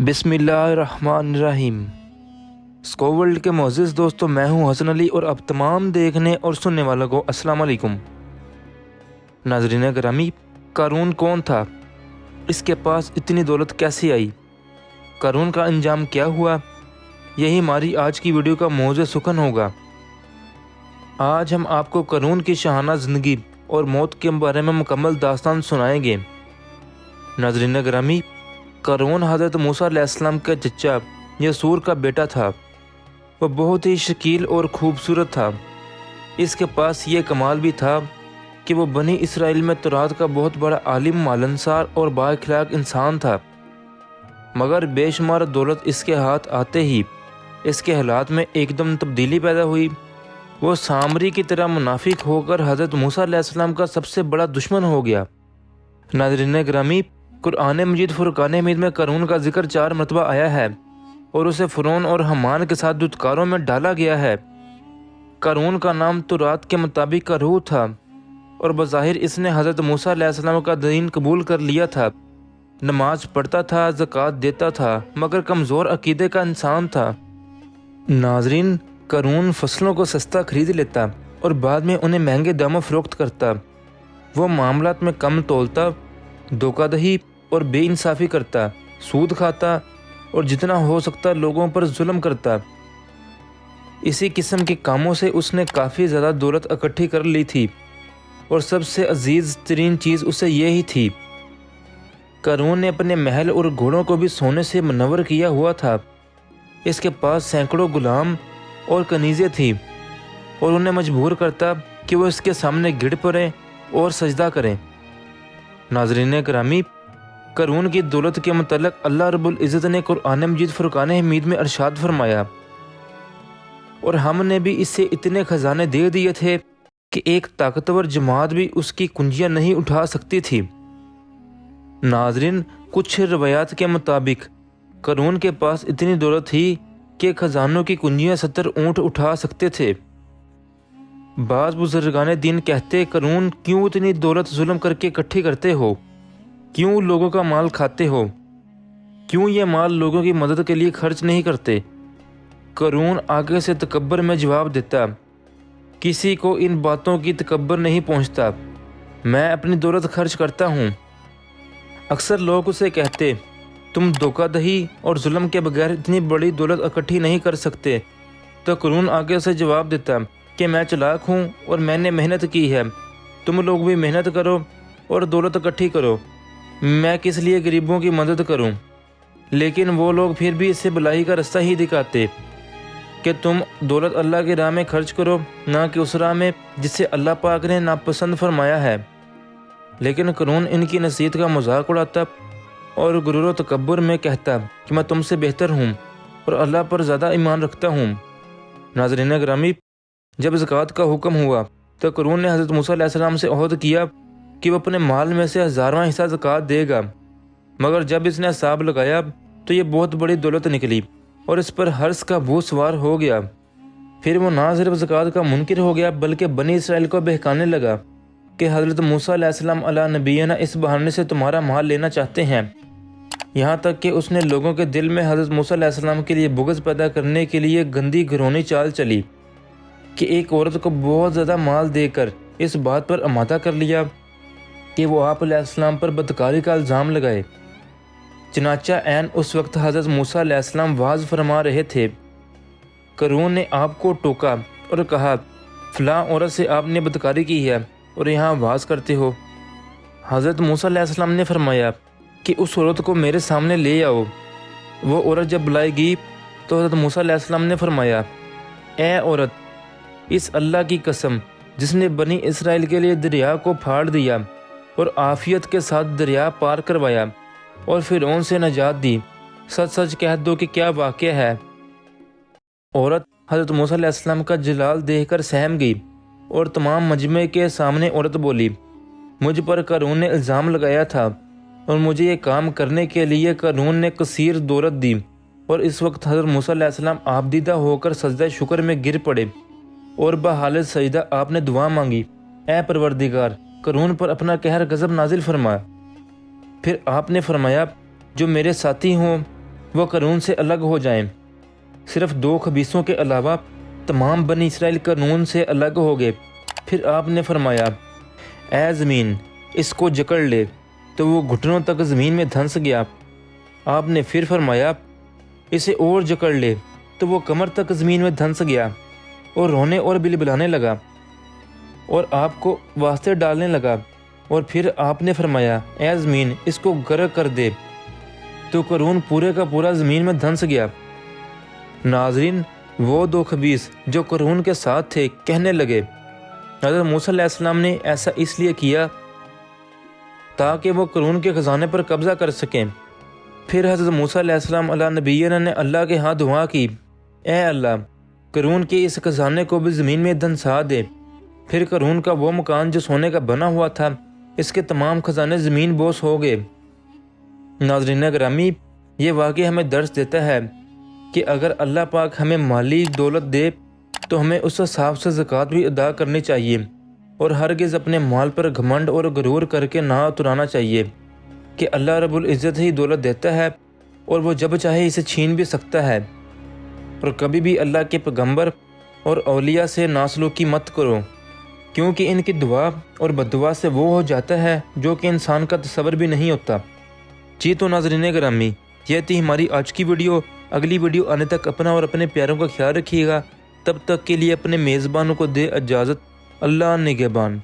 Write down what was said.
बिस्मिल्लाहिर्रहमानिर्रहीम। स्को वर्ल्ड के मोअज़्ज़िज़ दोस्तों, मैं हूं हसन अली और अब तमाम देखने और सुनने वालों को अस्सलाम वालेकुम। नाज़रीन गिरामी, क़ारून कौन था? इसके पास इतनी दौलत कैसे आई? क़ारून का अंजाम क्या हुआ? यही हमारी आज की वीडियो का मौज़ू सुखन होगा। आज हम आपको क़ारून की शाहाना ज़िंदगी और मौत के बारे में मुकम्मल दास्तान सुनाएंगे। नाज़रीन गिरामी, क़ारून हज़रत मूसा अलैहिस्सलाम का चचा यसूर का बेटा था। वह बहुत ही शकील और ख़ूबसूरत था। इसके पास ये कमाल भी था कि वो बनी इसराइल में तौरात का बहुत बड़ा आलिम, मालनसार और बाअखलाक इंसान था। मगर बेशुमार दौलत इसके हाथ आते ही इसके हालात में एकदम तब्दीली पैदा हुई। वो सामरी की तरह मुनाफिक होकर हज़रत मूसा अलैहिस्सलाम का सबसे बड़ा दुश्मन हो गया। नाज़रीन गिरामी, कुरान मजीद फुरकान हमीद में क़ारून का जिक्र 4 मरतबा आया है और उसे फ़िरौन और हमान के साथ दुत्कारों में डाला गया है। क़ारून का नाम तौरात के मुताबिक क़ारून था और बज़ाहिर इसने हज़रत मूसा अलैहिस्सलाम का दीन कबूल कर लिया था। नमाज पढ़ता था, ज़कात देता था, मगर कमज़ोर अकीदे का इंसान था। नाज़रीन, क़ारून फसलों को सस्ता खरीद लेता और बाद में उन्हें महंगे दामों फ़रोख्त करता। वो मामलात में कम तोलता, धोखाधड़ी और बेइंसाफ़ी करता, सूद खाता और जितना हो सकता लोगों पर जुल्म करता। इसी किस्म के कामों से उसने काफ़ी ज़्यादा दौलत इकट्ठी कर ली थी और सबसे अजीज़ तरीन चीज़ उसे यही थी। क़ारून ने अपने महल और घोड़ों को भी सोने से मुनव्वर किया हुआ था। इसके पास सैकड़ों गुलाम और कनीज़ें थी और उन्हें मजबूर करता कि वो इसके सामने गिर पड़ें और सजदा करें। नाज़रीन गिरामी, क़ारून की दौलत के मुतल्लिक़ अल्लाह रब्बुल इज़्ज़त ने कुरान मजीद फुरकान हमीद में इरशाद फरमाया, और हमने भी इससे इतने ख़जाने दे दिए थे कि एक ताकतवर जमात भी उसकी कुंजियाँ नहीं उठा सकती थी। नाज़रीन, कुछ रवायात के मुताबिक क़ारून के पास इतनी दौलत थी कि ख़जानों की कुंजियाँ 70 ऊँट उठा सकते थे। बाज़ बुज़ुर्गाने दीन कहते, क़ारून क्यों इतनी दौलत जुल्म करके इकट्ठी करते हो? क्यों लोगों का माल खाते हो? क्यों ये माल लोगों की मदद के लिए खर्च नहीं करते? क़ारून आगे से तकब्बर में जवाब देता, किसी को इन बातों की तकब्बर नहीं पहुँचता। मैं अपनी दौलत खर्च करता हूँ। अक्सर लोग उसे कहते, तुम धोखाधड़ी और जुल्म के बगैर इतनी बड़ी दौलत इकट्ठी नहीं कर सकते। तो क़ारून आगे से जवाब देता कि मैं चालाक हूँ और मैंने मेहनत की है। तुम लोग भी मेहनत करो और दौलत इकट्ठी करो। मैं किस लिए गरीबों की मदद करूं? लेकिन वो लोग फिर भी इससे भलाई का रास्ता ही दिखाते कि तुम दौलत अल्लाह की राह में खर्च करो, ना कि उस राह में जिसे अल्लाह पाक ने नापसंद फरमाया है। लेकिन क़ारून इनकी नसीहत का मजाक उड़ाता और गुरूर व तकब्बुर में कहता कि मैं तुमसे बेहतर हूँ और अल्लाह पर ज़्यादा ईमान रखता हूँ। नाज़रीन गिरामी, जब ज़कात का हुक्म हुआ तो क़ारून ने हज़रत मूसा अलैहिस्सलाम से अहद किया कि वह अपने माल में से 1000वां हिस्सा ज़कात देगा। मगर जब इसने हिसाब लगाया तो ये बहुत बड़ी दौलत निकली और इस पर हर्ष का भूत सवार हो गया। फिर वो ना सिर्फ ज़कात का मुनकिर हो गया बल्कि बनी इसराइल को बहकाने लगा कि हज़रत मूसा अलैहिस्सलाम अला नबीना इस बहाने से तुम्हारा माल लेना चाहते हैं। यहाँ तक कि उसने लोगों के दिल में हज़रत मूसा अलैहिस्सलाम के लिए बुग़्ज़ पैदा करने के लिए गंदी घिनौनी चाल चली कि एक औरत को बहुत ज़्यादा माल देकर इस बात पर आमादा कर लिया कि वो आप अलैहिस्सलाम पर बदकारी का इल्ज़ाम लगाए। चनाचा ऐन उस वक्त हज़रत मूसा अलैहिस्सलाम वाज़ फरमा रहे थे। क़ारून ने आपको टोका और कहा, फ़लाँ औरत से आपने बदकारी की है और यहाँ वाज़ करते हो। हज़रत मूसा अलैहिस्सलाम ने फरमाया कि उस औरत को मेरे सामने ले आओ। वो औरत जब बुलाई गई तो हज़रत मूसा अलैहिस्सलाम ने फरमाया, ए औरत, इस अल्लाह की कसम जिसने बनी इसराइल के लिए दरिया को फाड़ दिया और आफियत के साथ दरिया पार करवाया और फ़िरौन से नजात दी, सच सच कह दो कि क्या वाक़या है। औरत हज़रत मूसा अलैहिस्सलाम का जलाल देखकर सहम गई और तमाम मजमे के सामने औरत बोली, मुझ पर क़ारून ने इल्ज़ाम लगाया था और मुझे ये काम करने के लिए क़ारून ने कसीर दौलत दी। और इस वक्त हज़रत मूसा अलैहिस्सलाम आबदीदा होकर सजदा शुक्र में गिर पड़े और बहाल सजदा आपने दुआ मांगी, ए परवरदिगार, क़ारून पर अपना कहर गज़ब नाजिल फरमा। फिर आपने फरमाया, जो मेरे साथी हों وہ قارون سے الگ ہو جائیں۔ صرف 2 خبیثوں کے علاوہ تمام بنی اسرائیل قارون سے الگ ہو گئے۔ پھر آپ نے فرمایا اے زمین اس کو جکڑ لے، تو وہ گھٹنوں تک زمین میں دھنس گیا۔ آپ نے پھر فرمایا اسے اور جکڑ لے، تو وہ کمر تک زمین میں دھنس گیا اور رونے اور بلبلانے لگا اور آپ کو واسطے ڈالنے لگا۔ اور پھر آپ نے فرمایا اے زمین اس کو غرق کر دے، تو قارون پورے کا پورا زمین میں دھنس گیا۔ ناظرین، وہ 2 خبیث جو قارون کے ساتھ تھے کہنے لگے حضرت موسیٰ علیہ السلام نے ایسا اس لیے کیا تاکہ وہ قارون کے خزانے پر قبضہ کر سکیں۔ پھر حضرت موسیٰ علیہ السلام علیہ نبینا نے اللہ کے ہاں دعا کی اے اللہ قارون کے اس خزانے کو بھی زمین میں دھنسا دے۔ پھر قارون کا وہ مکان جو سونے کا بنا ہوا تھا، اس کے تمام خزانے زمین بوس ہو گئے۔ ناظرین گرامی، یہ واقعہ ہمیں درس دیتا ہے کہ اگر اللہ پاک ہمیں مالی دولت دے تو ہمیں اس حساب سے زکوٰۃ بھی ادا کرنی چاہیے، اور ہرگز اپنے مال پر گھمنڈ اور غرور کر کے نہ اترانا چاہیے کہ اللہ رب العزت ہی دولت دیتا ہے اور وہ جب چاہے اسے چھین بھی سکتا ہے۔ اور کبھی بھی اللہ کے پیغمبر اور اولیاء سے ناسلوکی مت کرو، کیونکہ ان کی دعا اور بددعا سے وہ ہو جاتا ہے جو کہ انسان کا تصور بھی نہیں ہوتا۔ جی تو ناظرین گرامی، یہ تھی ہماری آج کی ویڈیو۔ اگلی ویڈیو آنے تک اپنا اور اپنے پیاروں کا خیال رکھیے گا۔ تب تک کے لیے اپنے میزبانوں کو دے اجازت۔ اللہ نگہبان۔